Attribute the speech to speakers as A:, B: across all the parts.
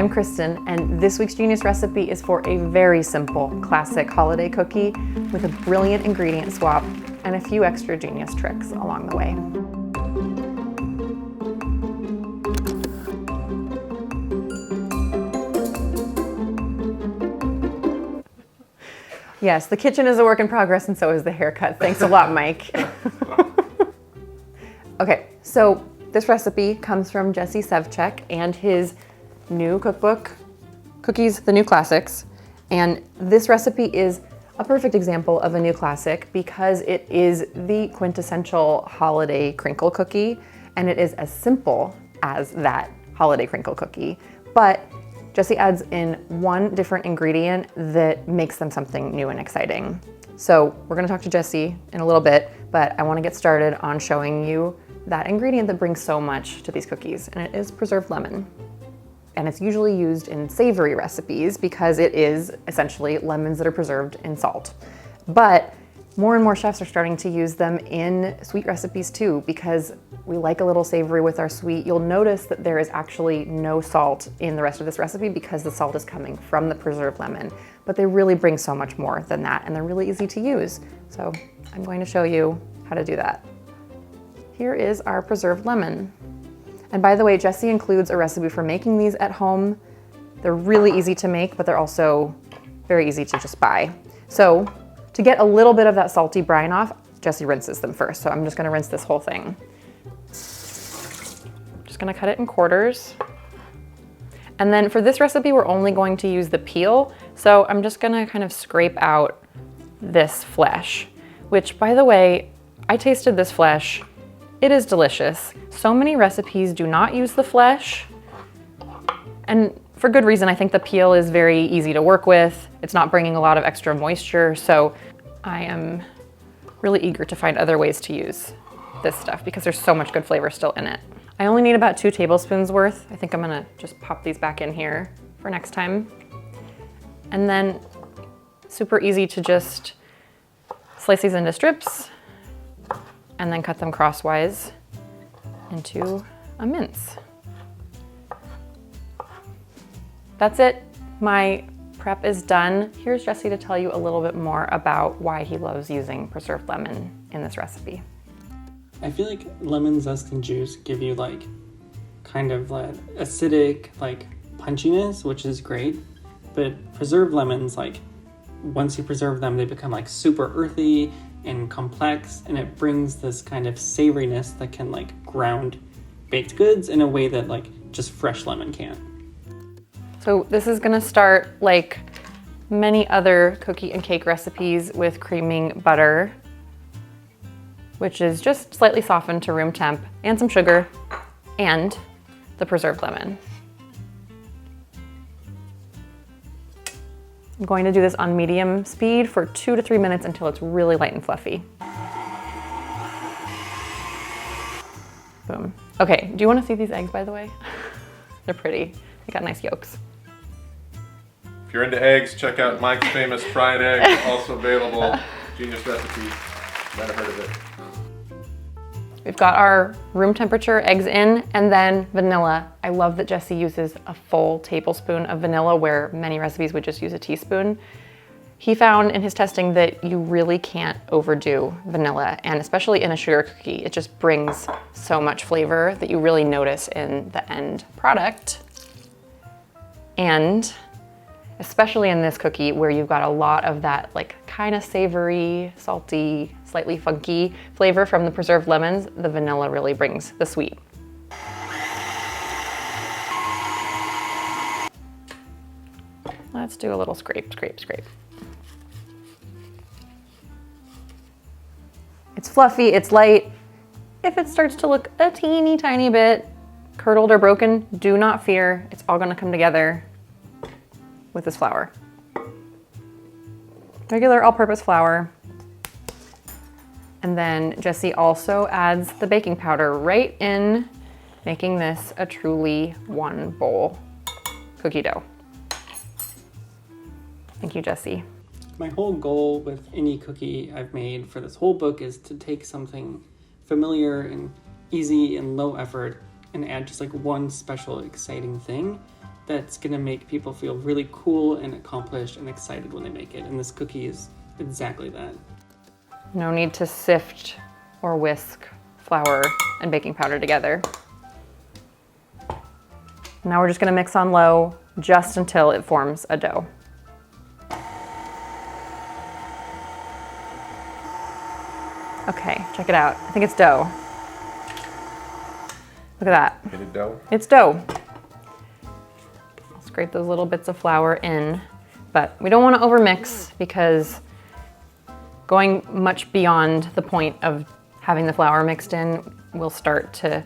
A: I'm Kristen, and this week's Genius recipe is for a very simple, classic holiday cookie with a brilliant ingredient swap and a few extra genius tricks along the way. Yes, the kitchen is a work in progress, and so is the haircut. Thanks a lot, Mike. Okay, so this recipe comes from Jesse Sevchek and his new cookbook, Cookies, the New Classics. And this recipe is a perfect example of a new classic because it is the quintessential holiday crinkle cookie, and it is as simple as that holiday crinkle cookie. But Jesse adds in one different ingredient that makes them something new and exciting. So we're gonna talk to Jesse in a little bit, but I wanna get started on showing you that ingredient that brings so much to these cookies, and it is preserved lemon. And it's usually used in savory recipes because it is essentially lemons that are preserved in salt. But more and more chefs are starting to use them in sweet recipes too, because we like a little savory with our sweet. You'll notice that there is actually no salt in the rest of this recipe because the salt is coming from the preserved lemon. But they really bring so much more than that, and they're really easy to use. So I'm going to show you how to do that. Here is our preserved lemon. And by the way, Jesse includes a recipe for making these at home. They're really easy to make, but they're also very easy to just buy. So to get a little bit of that salty brine off, Jesse rinses them first. So I'm just gonna rinse this whole thing. Just gonna cut it in quarters. And then for this recipe, we're only going to use the peel. So I'm just gonna kind of scrape out this flesh, which by the way, I tasted this flesh. It is delicious. So many recipes do not use the flesh, and for good reason. I think the peel is very easy to work with. It's not bringing a lot of extra moisture, so I am really eager to find other ways to use this stuff because there's so much good flavor still in it. I only need about 2 tablespoons worth. I think I'm gonna just pop these back in here for next time. And then super easy to just slice these into strips and then cut them crosswise into a mince. That's it. My prep is done. Here's Jesse to tell you a little bit more about why he loves using preserved lemon in this recipe.
B: I feel like lemon zest and juice give you like kind of like acidic like punchiness, which is great. But preserved lemons, like once you preserve them, they become like super earthy and complex, and it brings this kind of savoriness that can like ground baked goods in a way that like just fresh lemon can't.
A: So this is gonna start like many other cookie and cake recipes with creaming butter, which is just slightly softened to room temp, and some sugar, and the preserved lemon. I'm going to do this on medium speed for 2 to 3 minutes until it's really light and fluffy. Boom. Okay, do you want to see these eggs, by the way? They're pretty. They got nice yolks.
C: If you're into eggs, check out Mike's famous fried egg, also available. Genius recipe. Might have heard of it.
A: We've got our room temperature eggs in, and then vanilla. I love that Jesse uses a full tablespoon of vanilla where many recipes would just use a teaspoon. He found in his testing that you really can't overdo vanilla, and especially in a sugar cookie, it just brings so much flavor that you really notice in the end product. And especially in this cookie where you've got a lot of that like kind of savory, salty, slightly funky flavor from the preserved lemons, the vanilla really brings the sweet. Let's do a little scrape, scrape, scrape. It's fluffy, it's light. If it starts to look a teeny tiny bit curdled or broken, do not fear. It's all gonna come together with this flour. Regular all-purpose flour. And then Jesse also adds the baking powder right in, making this a truly one bowl cookie dough. Thank you, Jesse.
B: My whole goal with any cookie I've made for this whole book is to take something familiar and easy and low effort and add just like one special exciting thing that's gonna make people feel really cool and accomplished and excited when they make it. And this cookie is exactly that.
A: No need to sift or whisk flour and baking powder together. Now we're just gonna mix on low just until it forms a dough. Okay, check it out. I think it's dough. Look at that.
C: Is it dough?
A: It's dough. I'll scrape those little bits of flour in, but we don't want to overmix because going much beyond the point of having the flour mixed in will start to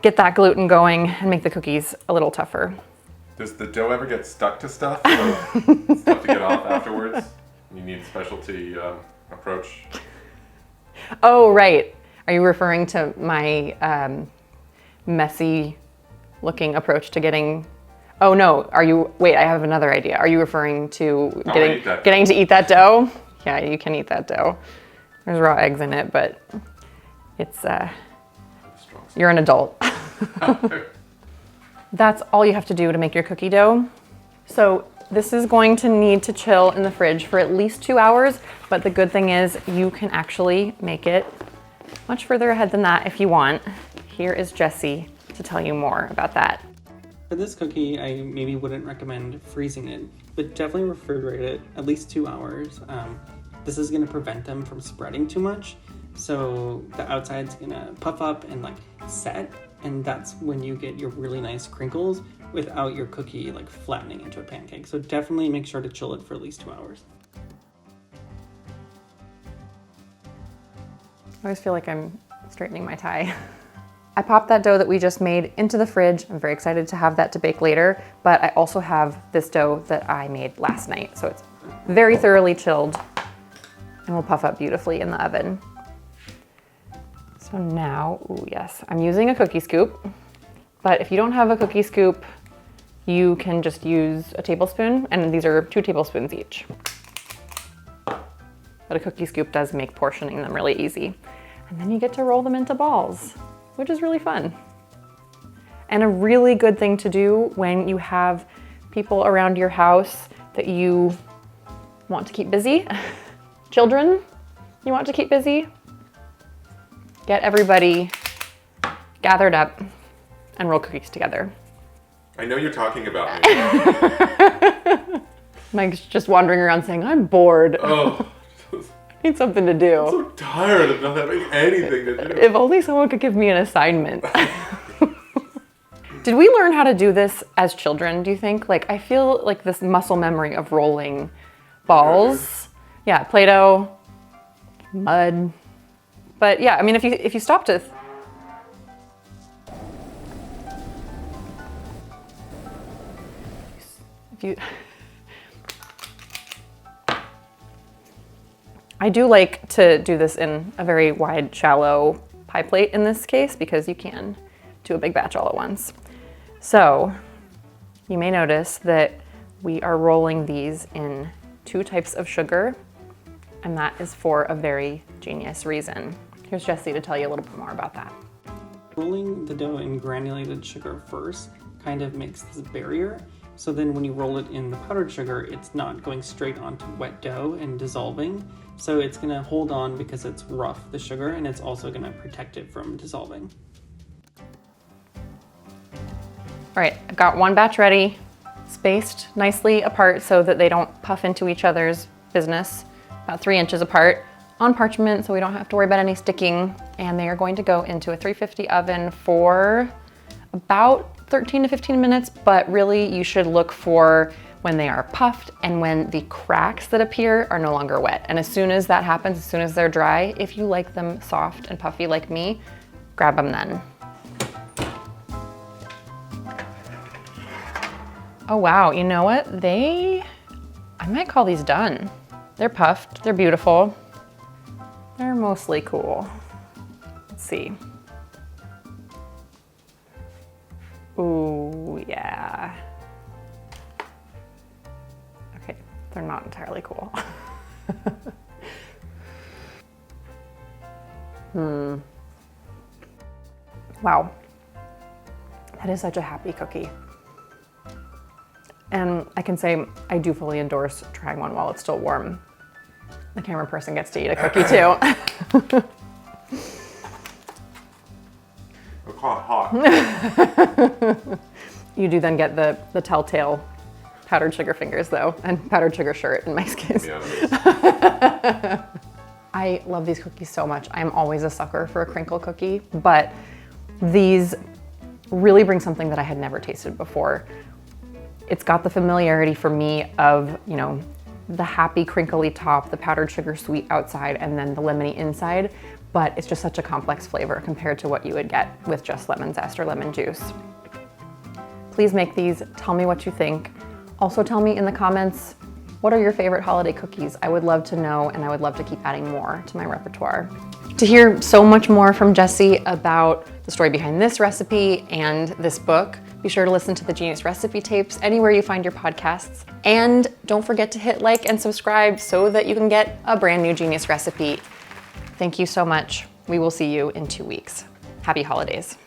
A: get that gluten going and make the cookies a little tougher.
C: Does the dough ever get stuck to stuff? So stuff to get off afterwards? You need a specialty approach.
A: Oh, right. Are you referring to my messy looking approach to getting... Oh no, wait, I have another idea. Are you referring to getting to eat that dough? Yeah, you can eat that dough. There's raw eggs in it, but it's, you're an adult. That's all you have to do to make your cookie dough. So this is going to need to chill in the fridge for at least 2 hours, but the good thing is you can actually make it much further ahead than that if you want. Here is Jessie to tell you more about that.
B: For this cookie, I maybe wouldn't recommend freezing it, but definitely refrigerate it at least 2 hours. This is gonna prevent them from spreading too much. So the outside's gonna puff up and like set, and that's when you get your really nice crinkles without your cookie like flattening into a pancake. So definitely make sure to chill it for at least 2 hours.
A: I always feel like I'm straightening my tie. I popped that dough that we just made into the fridge. I'm very excited to have that to bake later, but I also have this dough that I made last night. So it's very thoroughly chilled and will puff up beautifully in the oven. So now, ooh, yes, I'm using a cookie scoop, but if you don't have a cookie scoop, you can just use a tablespoon, and these are 2 tablespoons each. But a cookie scoop does make portioning them really easy. And then you get to roll them into balls, which is really fun. And a really good thing to do when you have people around your house that you want to keep busy. Children you want to keep busy. Get everybody gathered up and roll cookies together.
C: I know you're talking about me.
A: Mike's just wandering around saying, I'm bored.
C: Oh.
A: I need something to do.
C: I'm so tired of not having anything to do.
A: If only someone could give me an assignment. Did we learn how to do this as children, do you think? Like, I feel like this muscle memory of rolling balls. Yeah, Play-Doh, mud. But yeah, I mean, if you stop to... I do like to do this in a very wide, shallow pie plate in this case, because you can do a big batch all at once. So you may notice that we are rolling these in 2 types of sugar, and that is for a very genius reason. Here's Jessie to tell you a little bit more about that.
B: Rolling the dough in granulated sugar first kind of makes this barrier. So then when you roll it in the powdered sugar, it's not going straight onto wet dough and dissolving. So it's gonna hold on because it's rough, the sugar, and it's also gonna protect it from dissolving.
A: All right, I've got 1 batch ready, spaced nicely apart so that they don't puff into each other's business, about 3 inches apart, on parchment so we don't have to worry about any sticking. And they are going to go into a 350 oven for about 13 to 15 minutes, but really you should look for when they are puffed and when the cracks that appear are no longer wet. And as soon as that happens, as soon as they're dry, if you like them soft and puffy like me, grab them then. Oh wow, you know what? I might call these done. They're puffed, they're beautiful. They're mostly cool. Let's see. Ooh, yeah. Okay, they're not entirely cool. Wow. That is such a happy cookie. And I can say I do fully endorse trying one while it's still warm. The camera person gets to eat a cookie too.
C: It's hot.
A: You do then get the telltale powdered sugar fingers though, and powdered sugar shirt in Mike's case.
C: Yeah,
A: I love these cookies so much. I'm always a sucker for a crinkle cookie, but these really bring something that I had never tasted before. It's got the familiarity for me of, you know, the happy crinkly top, the powdered sugar sweet outside, and then the lemony inside, but it's just such a complex flavor compared to what you would get with just lemon zest or lemon juice. Please make these, tell me what you think. Also tell me in the comments, what are your favorite holiday cookies? I would love to know, and I would love to keep adding more to my repertoire. To hear so much more from Jessie about the story behind this recipe and this book, be sure to listen to the Genius Recipe Tapes anywhere you find your podcasts. And don't forget to hit like and subscribe so that you can get a brand new Genius recipe. Thank you so much. We will see you in 2 weeks. Happy holidays.